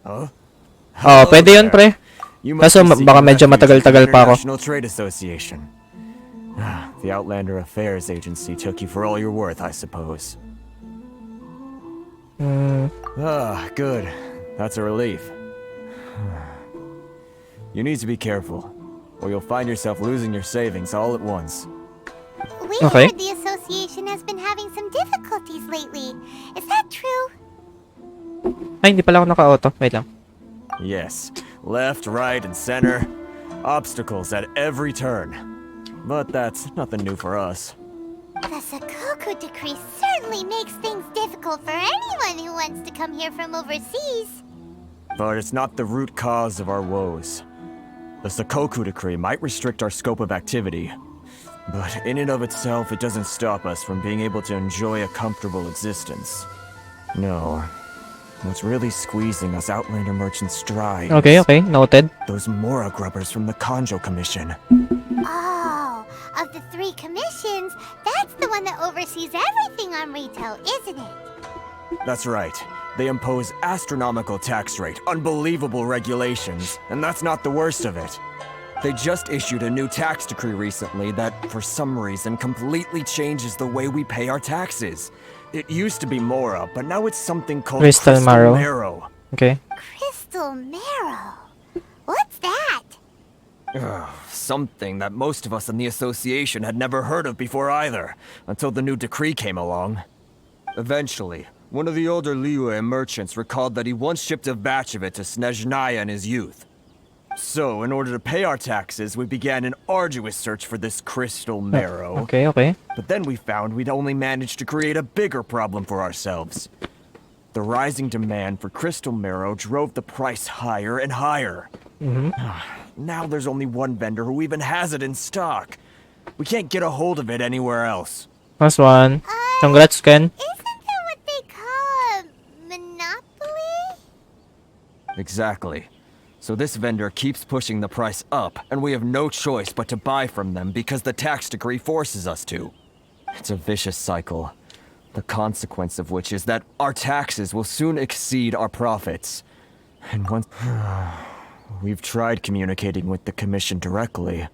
Huh? Oh, pwede yun, pre. You Kaso must be baka seeking medyo refuge at the matagal-tagal pa ako. International Trade Association. The Outlander Affairs Agency took you for all you're worth, I suppose. Good. That's a relief. You need to be careful, or you'll find yourself losing your savings all at once. We Okay. heard the association has been having some difficulties lately. Is that true? Ay, hindi pala ako naka-auto. Wait lang. Yes, left, right, and center. Obstacles at every turn. But that's nothing new for us. The Sakoku decree certainly makes things difficult for anyone who wants to come here from overseas. But it's not the root cause of our woes. The Sakoku decree might restrict our scope of activity, but in and of itself, it doesn't stop us from being able to enjoy a comfortable existence. No. What's really squeezing us Outlander merchants dry Okay, is okay. Noted. those Mora grubbers from the Kanjo Commission. Oh, of the 3 commissions, that's the one that oversees everything on retail, isn't it? That's right. They impose astronomical tax rate, unbelievable regulations, and that's not the worst of it. They just issued a new tax decree recently that, for some reason, completely changes the way we pay our taxes. It used to be Mora, but now it's something called Crystal Marrow. Marrow. Okay. Crystal Marrow. What's that? Something that most of us in the association had never heard of before either, until the new decree came along. Eventually, one of the older Liyue merchants recalled that he once shipped a batch of it to Snezhnaya in his youth. So, in order to pay our taxes, we began an arduous search for this crystal marrow. Okay, okay. But then we found we'd only managed to create a bigger problem for ourselves. The rising demand for crystal marrow drove the price higher and higher. Now there's only one vendor who even has it in stock. We can't get a hold of it anywhere else. Last one. Congrats, Ken. Isn't that what they call a monopoly? Exactly. So this vendor keeps pushing the price up, and we have no choice but to buy from them because the tax decree forces us to. It's a vicious cycle, the consequence of which is that our taxes will soon exceed our profits. And once... We've tried communicating with the commission directly,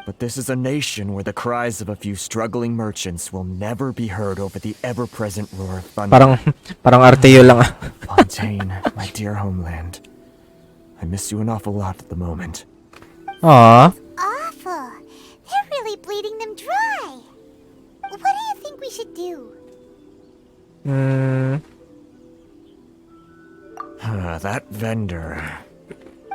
but this is a nation where the cries of a few struggling merchants will never be heard over the ever-present roar of thunder. Parang RTO lang ah. Fontaine, my dear homeland. I miss you an awful lot at the moment. Aw. Awful. They're really bleeding them dry. What do you think we should do? That vendor...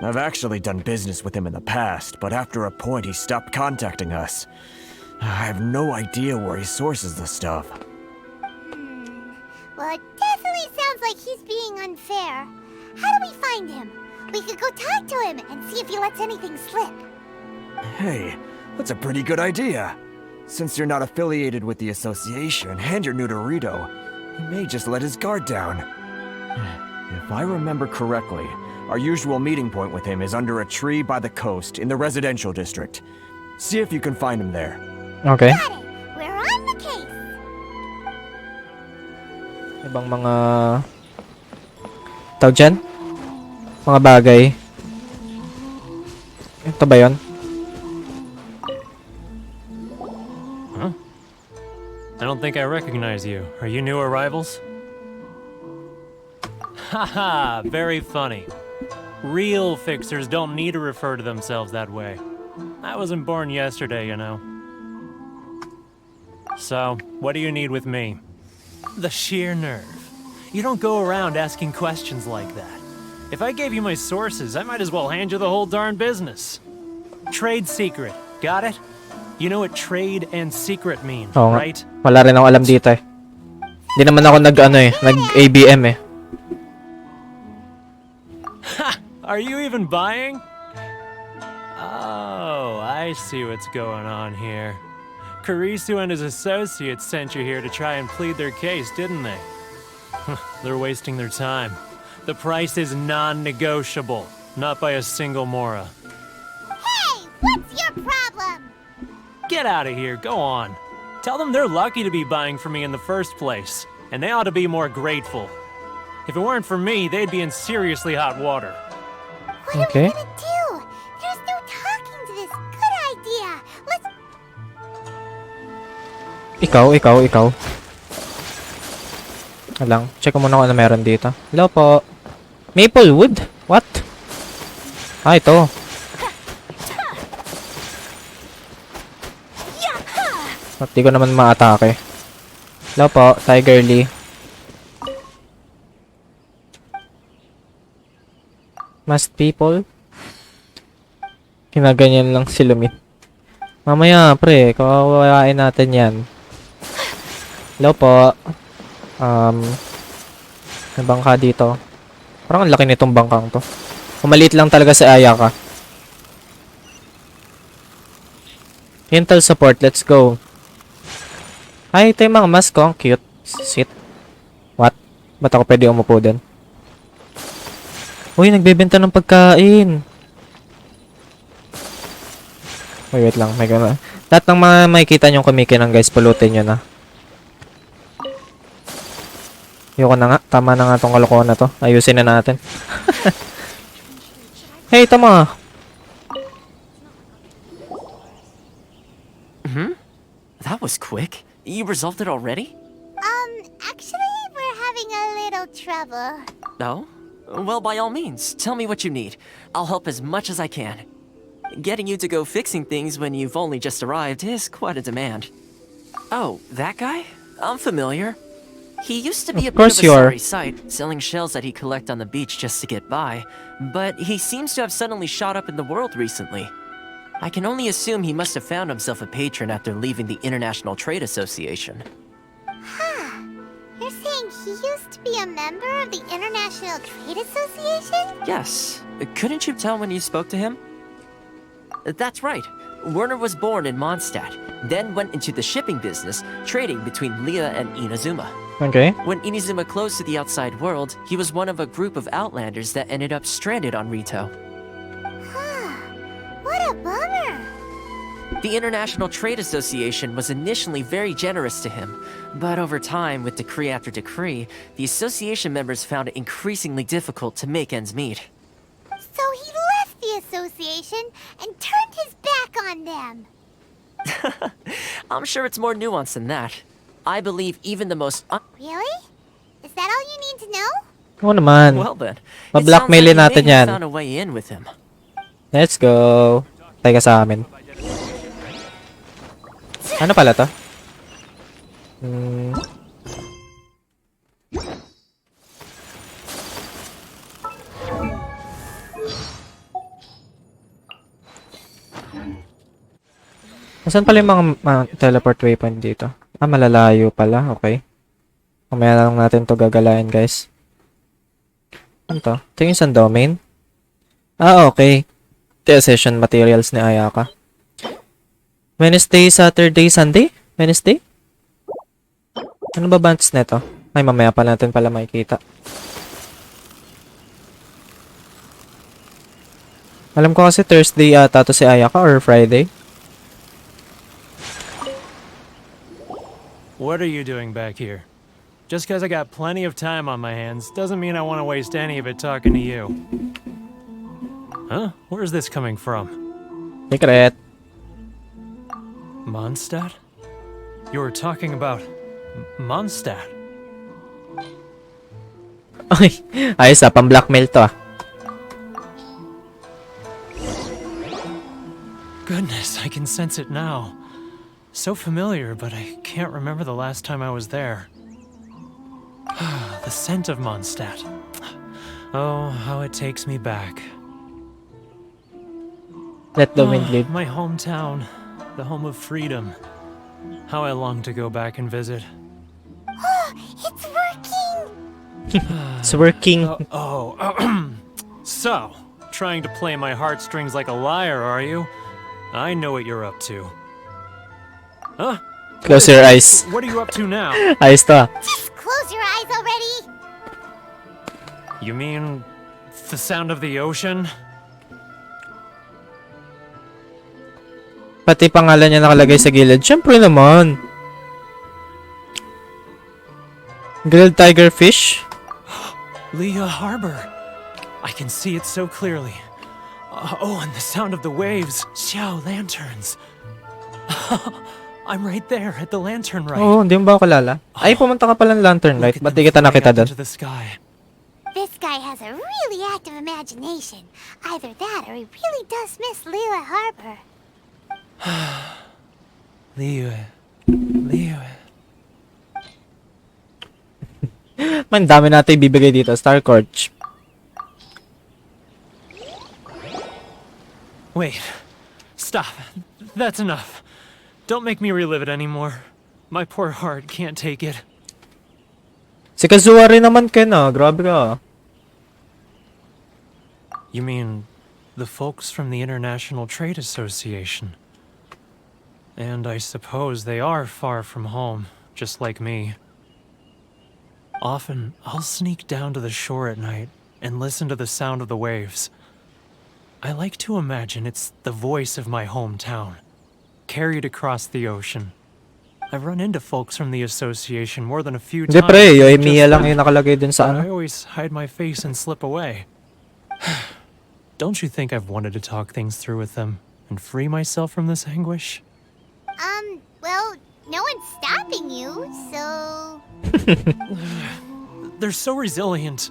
I've actually done business with him in the past, but after a point he stopped contacting us. I have no idea where he sources the stuff. Well, it definitely sounds like he's being unfair. How do we find him? We could go talk to him and see if he lets anything slip. Hey, that's a pretty good idea. Since you're not affiliated with the association and you're new to Rito, he may just let his guard down. If I remember correctly, our usual meeting point with him is under a tree by the coast in the residential district. See if you can find him there. Okay. Got it. We're on the case. Ibang mga... tawag dyan? Mga bagay. Ito ba yun? Huh? I don't think I recognize you. Are you new arrivals? Haha, very funny. Real fixers don't need to refer to themselves that way. I wasn't born yesterday, you know. So, what do you need with me? The sheer nerve. You don't go around asking questions like that. If I gave you my sources, I might as well hand you the whole darn business. Trade secret, got it? You know what trade and secret mean, Oo nga. right? Wala rin ako alam dito eh. Hindi naman ako nag-ABM eh. Ha! Are you even buying? Oh, I see what's going on here. Kurisu and his associates sent you here to try and plead their case, didn't they? They're wasting their time. The price is non-negotiable, not by a single Mora. Hey, what's your problem? Get out of here, go on. Tell them they're lucky to be buying from me in the first place, and they ought to be more grateful. If it weren't for me, they'd be in seriously hot water. What Okay. are we gonna do? There's no talking to this. Good idea. Let's... Ikaw. Alang, check ko muna kung ano meron dito. Hello po. Maplewood? What? Ah, ito. At di ko naman ma-atake. Hello po, Tiger Lee. Masked people? Kinaganyan lang si Lumit. Mamaya, pre, kawawain natin yan. Hello po. May bangka dito. Parang ang laki nitong bangkang to. Maliit lang talaga si Ayaka. Intel support, let's go. Ay, ito yung mga mask ko. Ang cute. Sit. What? Ba't ako pwede umupo din? Uy, nagbebenta ng pagkain. Wait lang. May gana. Lahat ng mga makikita nyong kumikinang guys, pulutin nyo na. Ayoko na nga. Tama na nga tong kalokohan na to. Ayusin na natin. Hey, tama. That was quick. You resolved it already? Actually, we're having a little trouble. No? Well, by all means, tell me what you need. I'll help as much as I can. Getting you to go fixing things when you've only just arrived is quite a demand. Oh, that guy? I'm familiar. He used to be a Of bit course of a you are. sorry sight, selling shells that he'd collect on the beach just to get by, but he seems to have suddenly shot up in the world recently. I can only assume he must have found himself a patron after leaving the International Trade Association. You're saying he used to be a member of the International Trade Association? Yes. Couldn't you tell when you spoke to him? That's right. Werner was born in Mondstadt, then went into the shipping business, trading between Leah and Inazuma. Okay. When Inazuma closed to the outside world, he was one of a group of outlanders that ended up stranded on Rito. What a bummer. The International Trade Association was initially very generous to him, but over time, with decree after decree, the association members found it increasingly difficult to make ends meet. So he left the association and turned his back on them. I'm sure it's more nuanced than that. I believe even the most Really? Is that all you need to know? Oo naman. well then. It sounds like Mablackmailin you natin may have yan. found a way in with him. Let's go. Teka sa amin. Ano pala to? Saan pala yung mga teleport waypoint dito? Ah, malalayo pala. Okay. Mamaya na lang natin to gagalayan, guys. Ano to? Ito yung isang domain? Ah, okay. Ito yung session materials ni Ayaka. Wednesday, Saturday, Sunday? Wednesday? Ano ba bands neto? Ay, mamaya pa natin pala makikita. Alam ko kasi Thursday ata to si Ayaka or Friday. What are you doing back here? Just because I got plenty of time on my hands doesn't mean I want to waste any of it talking to you. Huh? Where's this coming from? Secret. Mondstadt? You were talking about Mondstadt. Ay, ayos pang-blackmail to ah. Goodness, I can sense it now. So familiar, but I can't remember the last time I was there. The scent of Mondstadt. Oh, how it takes me back. Let the wind lead. My hometown, the home of freedom. How I long to go back and visit. It's working! It's working. So, trying to play my heartstrings like a liar, are you? I know what you're up to. Huh? Close your eyes. What are you up to now? Ayos to ah. Just close your eyes already! You mean the sound of the ocean? Pati pangalan niya nakalagay sa gilid. Siyempre naman. Grilled tiger fish. Leah Harbor. I can see it so clearly. Oh, and the sound of the waves. Xiao lanterns. I'm right there at the lantern right. Oo, hindi mo ba ako kilala? Ay, pumunta ka pala ng Lantern Look Light. at Ba't them di kita flying nakita up doon? into the sky. This guy has a really active imagination. Either that or he really does miss Lila Harbor. Leah. Leah. Man, dami natin ibibigay dito. Star Coach. Wait. Stop. That's enough. Don't make me relive it anymore. My poor heart can't take it. Si Kazuha rin naman, Ken, ah. Grabe ka. You mean the folks from the International Trade Association? And I suppose they are far from home, just like me. Often, I'll sneak down to the shore at night and listen to the sound of the waves. I like to imagine it's the voice of my hometown, carried across the ocean. I've run into folks from the association more than a few Hindi, times. pre. just Euthymia lang that, yung nakalagay dun sa but I ano. always hide my face and slip away. Don't you think I've wanted to talk things through with them and free myself from this anguish? Well, no one's stopping you, so... They're so resilient.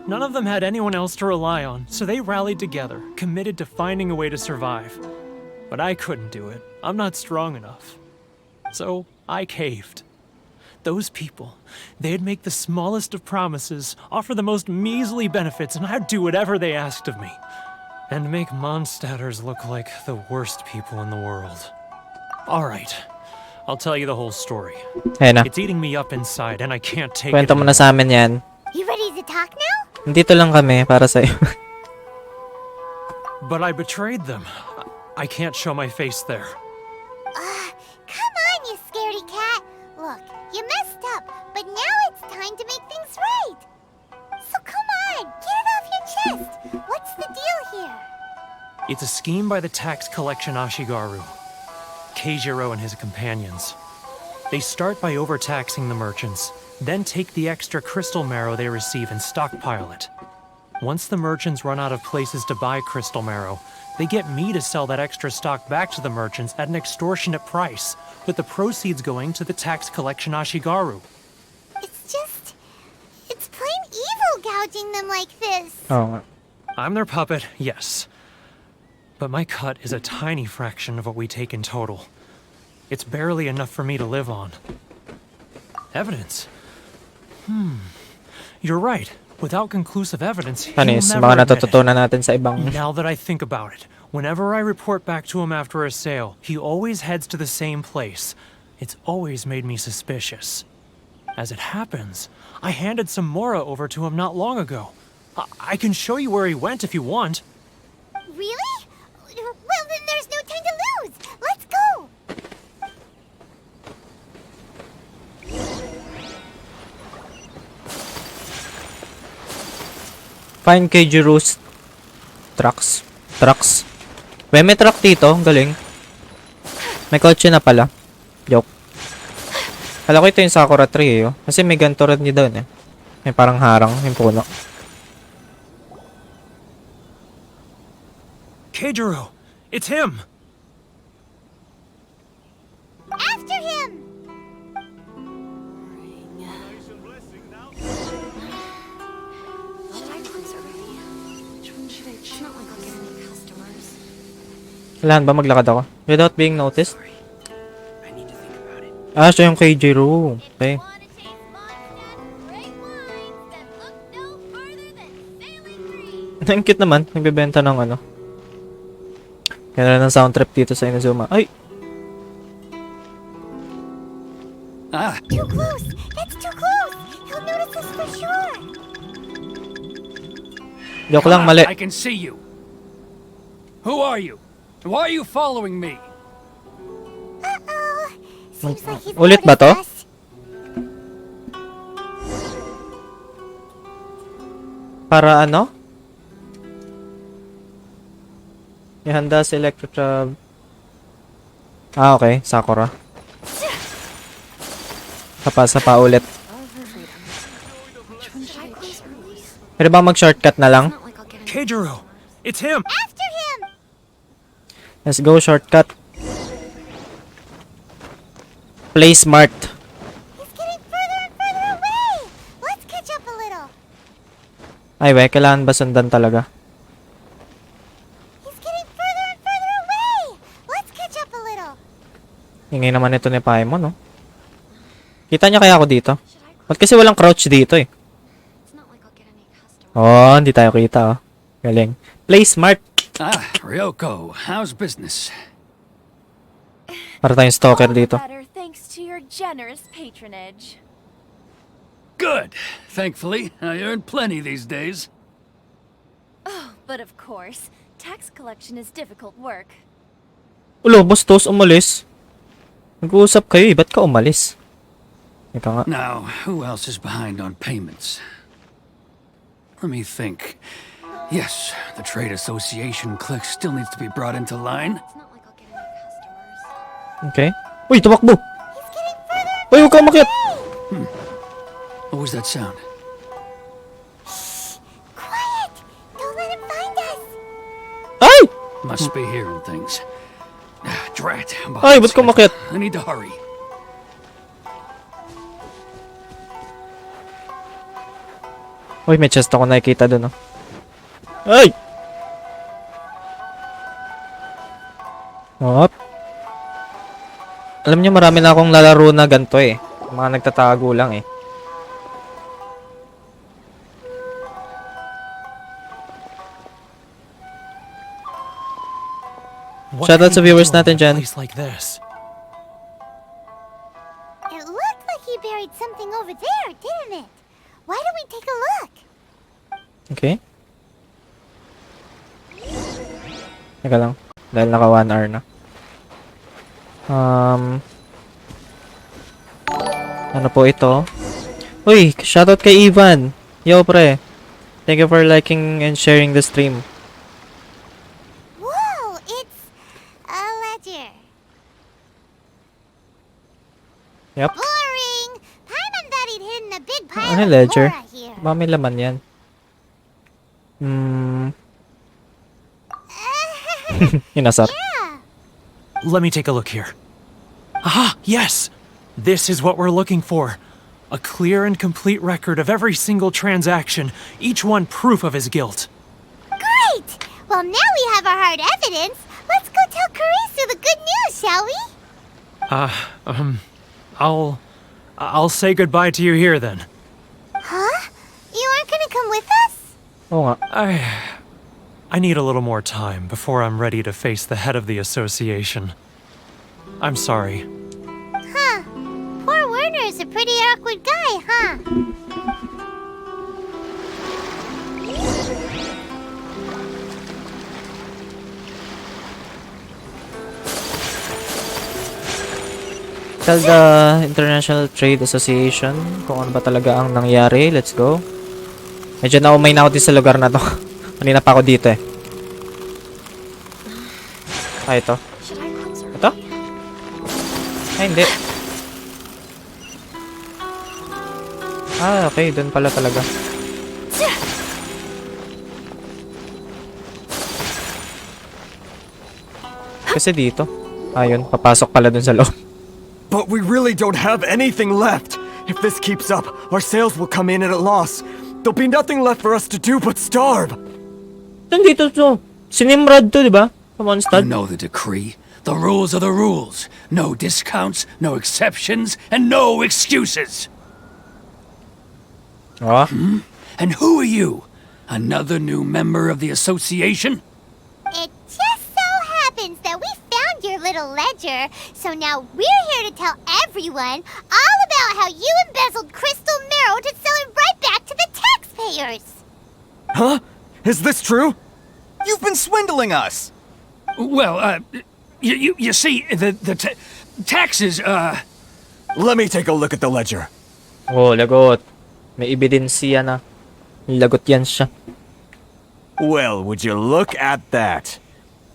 None of them had anyone else to rely on, so they rallied together, committed to finding a way to survive. But I couldn't do it. I'm not strong enough. So I caved. Those people, they'd make the smallest of promises, offer the most measly benefits, and I'd do whatever they asked of me. And make Mondstadters look like the worst people in the world. Alright, I'll tell you the whole story. Ayun na. It's eating me up inside, and I can't take Kwento it mo na anymore. sa amin yan. You ready to talk now? Dito lang kami para sa'yo. But I betrayed them. I can't show my face there. Come on, you scaredy cat. Look, you messed up, but now it's time to make things right. So come on, get it off your chest. What's the deal here? It's a scheme by the tax collection Ashigaru, Keijiro and his companions. They start by overtaxing the merchants, then take the extra crystal marrow they receive and stockpile it. Once the merchants run out of places to buy crystal marrow, they get me to sell that extra stock back to the merchants at an extortionate price, with the proceeds going to the tax collection Ashigaru. It's plain evil gouging them like this. Oo nga. I'm their puppet, yes. But my cut is a tiny fraction of what we take in total. It's barely enough for me to live on. Evidence? You're right. Without conclusive evidence, he'll Panis, never mga admit it. natututunan natin sa ibang... Now that I think about it, whenever I report back to him after a sale, he always heads to the same place. It's always made me suspicious. As it happens, I handed some Mora over to him not long ago. I can show you where he went if you want. Really? Well, then there's no time to lose. Let's go. Find Keijiro's trucks. May truck dito. Ang galing. May kotse na pala. Joke. Kala ko ito yung Sakura tree eh. Oh. Kasi may ganito rin niya doon eh. May parang harang yung puno. Keijiro! It's him! After him. Kailangan ba maglakad ako? Without being noticed? Ah, siya yung Keijiro. Okay. Want to taste Mondstadt's great wines that look no farther than sailing green. Ang cute naman. Nagbebenta ng ano. Kaya ng sound trip dito sa Inazuma. Ay! Too close. That's too close. He'll notice us for sure. Joke lang, mali. I can see you. Who are you? Why are you following me? Uh-oh. Seems like he's Ulit ba to? noticed us. Para ano? Ihanda si Electrotrab. Ah, okay. Sakura. Sapa ulit. Pwede ba mag-shortcut na lang? Not like I'll get any. Keijiro, it's him! After him! Let's go, shortcut. Play smart. He's getting further and further away! Let's catch up a little. Ay, we, kailangan ba sundan talaga? He's getting further and further away! Let's catch up a little. Ingay naman ito ni Paimon, no? Kita niya kaya ako dito? Ba't kasi walang crouch dito, eh? It's not like I'll get any customers. Oh, hindi tayo kita, oh. Galing. Play smart. Ah, Ryoko, how's business? Para tayong stalker dito. Better thanks to your generous patronage. Good. Thankfully, I earn plenty these days. But of course, tax collection is difficult work. Ulo, bastos, umalis. Nag-uusap kayo, eh. Ba't ka umalis? Ika nga. Now, who else is behind on payments? Let me think. Yes, the trade association clique still needs to be brought into line. It's not like I'll get any customers. Okay. Uy, tumakbo! He's getting further and Uy, huwag kang umakyat! What was that sound? quiet! Don't let him find us! Ay! Must be hearing things. Drat. I'm Ay, behind ba't ka schedule. umakyat? I need to hurry. Uy, may chest ako nakikita dun, oh. Ay! Hop. Alam niyo, marami na akong lalaro na ganito, eh. Mga nagtatago lang, eh. What Shoutout could sa he be viewers doing natin in a dyan. place like this? It looked like he buried something over there, didn't it? Why don't we take a look? Okay. Teka lang. Dahil naka 1 hour na. Ano po ito? Uy, shoutout kay Ivan. Yo, pre. Thank you for liking and sharing the stream. Whoa, it's a ledger. Yep. Boring! Paimon thought he'd hidden a big pile Ano of ledger? flora here. Baka may laman yan. Inasar. Yeah. Let me take a look here. Aha, yes! This is what we're looking for. A clear and complete record of every single transaction, each one proof of his guilt. Great! Well, now we have our hard evidence. Let's go tell Karisu the good news, shall we? I'll say goodbye to you here then. Huh? You aren't gonna come with us? Oo nga. I need a little more time before I'm ready to face the head of the association. I'm sorry. Huh. Poor Werner's a pretty awkward guy, huh? Tell the International Trade Association kung ano ba talaga ang nangyari. Let's go. Medyo naumay na ako din sa lugar na to. Kanina pa ako dito, eh. Ah, ito. Should I close her? Ito? Ay, hindi. Ah, okay. Doon pala talaga. Kasi dito. Ayun, papasok pala dun sa loob. But we really don't have anything left. If this keeps up, our sales will come in at a loss. There'll be nothing left for us to do but starve. Nandito to. Si Nimrod to, di ba? Sa You Mondstadt. know the decree. The rules are the rules. No discounts, no exceptions, and no excuses. Ah, And who are you? Another new member of the association? It just so happens that we found your little ledger, so now we're here to tell everyone all about how you embezzled crystal marrow to sell it right back to the taxpayers. Huh? Is this true? You've been swindling us! Well, you see, the taxes, Let me take a look at the ledger. oh, lagot. May ebidensya na. Lagot yan siya. Well, would you look at that?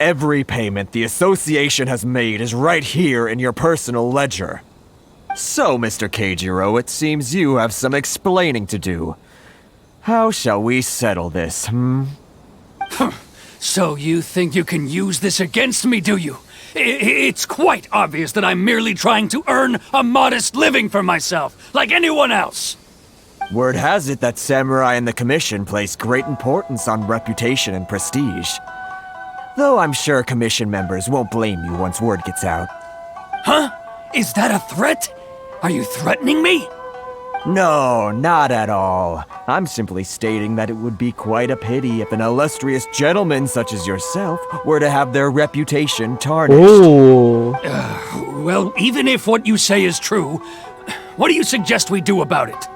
Every payment the association has made is right here in your personal ledger. So, Mr. Keijiro, it seems you have some explaining to do. How shall we settle this, So you think you can use this against me, do you? It's quite obvious that I'm merely trying to earn a modest living for myself, like anyone else. Word has it that samurai and the commission place great importance on reputation and prestige. Though I'm sure commission members won't blame you once word gets out. Huh? Is that a threat? Are you threatening me? No, not at all. I'm simply stating that it would be quite a pity if an illustrious gentleman such as yourself were to have their reputation tarnished. Oh. Well, even if what you say is true, what do you suggest we do about it?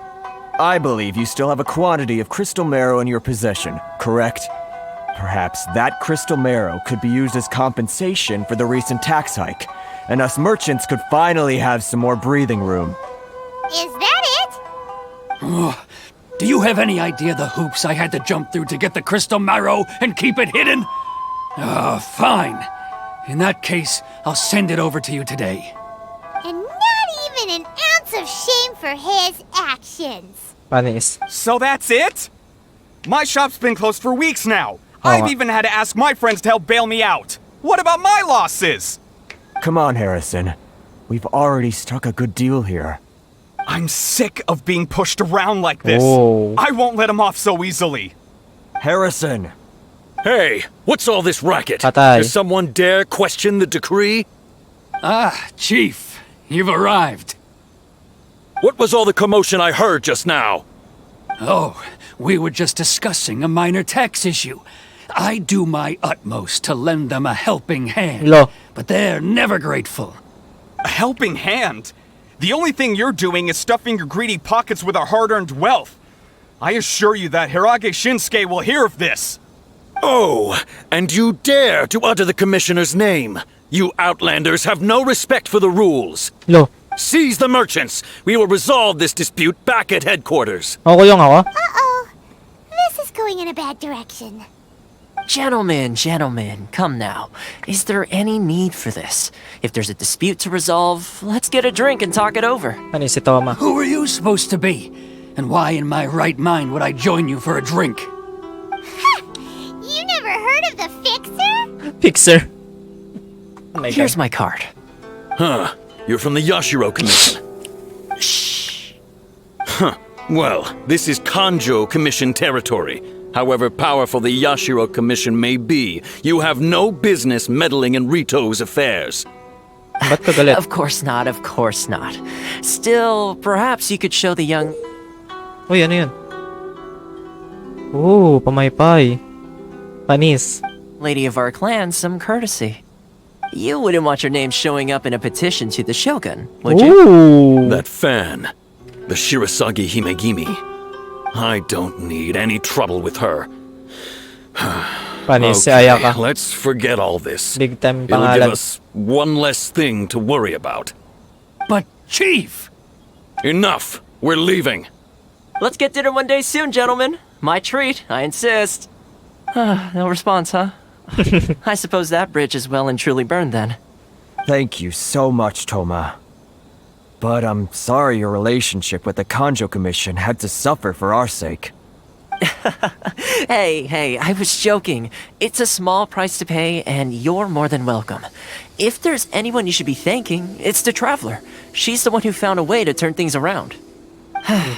I believe you still have a quantity of crystal marrow in your possession, correct? Perhaps that crystal marrow could be used as compensation for the recent tax hike, and us merchants could finally have some more breathing room. Is that it? Do you have any idea the hoops I had to jump through to get the crystal marrow and keep it hidden? Fine. In that case, I'll send it over to you today. And not even an ounce of shame for his actions. Panis. So that's it? My shop's been closed for weeks now. I've even had to ask my friends to help bail me out. What about my losses? Come on, Harrison. We've already struck a good deal here. I'm sick of being pushed around like this. Oh. I won't let him off so easily. Harrison! Hey, what's all this racket? Patay. Does someone dare question the decree? Ah, Chief, you've arrived. What was all the commotion I heard just now? Oh, we were just discussing a minor tax issue. I do my utmost to lend them a helping hand, Lo. but they're never grateful. A helping hand? The only thing you're doing is stuffing your greedy pockets with our hard-earned wealth. I assure you that Hirage Shinsuke will hear of this. Oh, and you dare to utter the commissioner's name. You outlanders have no respect for the rules. Lo. Seize the merchants. We will resolve this dispute back at headquarters. Ako yung ako. Uh-oh. This is going in a bad direction. Gentlemen, come now. Is there any need for this? If there's a dispute to resolve, let's get a drink and talk it over. Panis si Toma. Who are you supposed to be? And why in my right mind would I join you for a drink? You never heard of the Fixer? Fixer. Oh my Here's God. my card. Huh. You're from the Yashiro Commission. Shh. Huh. Well, this is Kanjo Commission territory. However powerful the Yashiro Commission may be, you have no business meddling in Rito's affairs. Ba't ka galit? Of course not. Still, perhaps you could show the young... Uy, ano yun? Oh, pamaypay. Panis. lady of our clan some courtesy. You wouldn't want your name showing up in a petition to the Shogun, would you? Ooh. That fan, the Shirasagi Himegimi. I don't need any trouble with her. Panis, si Okay, Ayaka. let's forget all this. Big time It'll give pangalan. us one less thing to worry about. But, Chief! Enough! We're leaving. Let's get dinner one day soon, gentlemen. My treat, I insist. No response, huh? I suppose that bridge is well and truly burned then. Thank you so much, Toma. But I'm sorry your relationship with the Kanjo Commission had to suffer for our sake. Hey, I was joking. It's a small price to pay, and you're more than welcome. If there's anyone you should be thanking, it's the Traveler. She's the one who found a way to turn things around.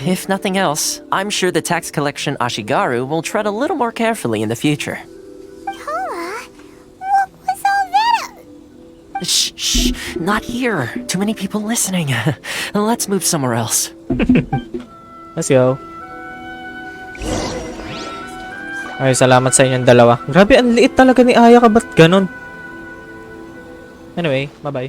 If nothing else, I'm sure the tax collection Ashigaru will tread a little more carefully in the future. Toma, what was all that? Shh, not here. Too many people listening. Let's move somewhere else. Let's go. Ay, salamat sa inyong dalawa. Grabe, ang liit talaga ni Ayaka. Ba't ganon? Anyway, bye-bye.